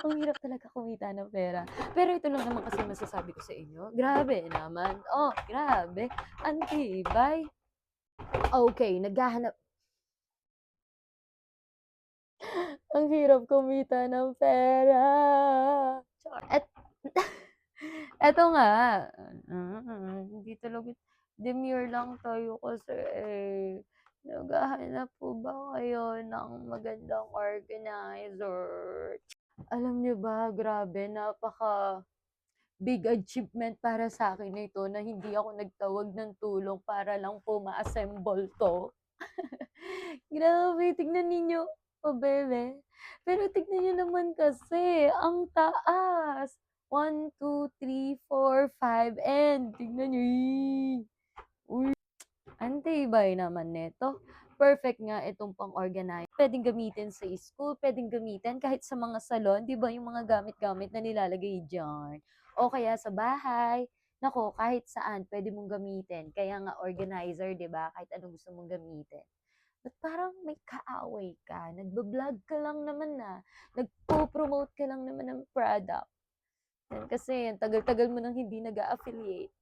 Ang hirap talaga kumita ng pera. Pero ito lang naman kasi masasabi ko sa inyo, grabe naman, grabe, ang tibay. Okey, naghahanap ang hirap kumita ng pera. Char eto nga, hindi talaga demure lang tayo kasi, naghahanap po ba kayo ng magandang organizer? Alam niyo ba, grabe napaka-big achievement para sa'kin nito na hindi ako nagtawag ng tulong para lang po ma-assemble 'to. Grabe, tignan ninyo, pabebe. Pero tignan niyo naman kasi, ang taas. 1, 2, 3, 4, 5 and tignan niyo, uy, ang tibay naman nito. Perfect nga itong pang-organize. Puwedeng gamitin sa school, puwedeng gamitin kahit sa mga salon, 'di ba, yung mga gamit-gamit na nilalagay diyan o kaya sa bahay. Naku, kahit saan puwede mong gamitin. Kaya nga organizer, 'di ba, kahit anong gusto mong gamitin. Ba't parang may kaaway ka? Nagba-vlog ka lang naman, nagpo-promote ka lang naman ng product. Yan kasi ang tagal-tagal mo nang hindi nag-a-affiliate.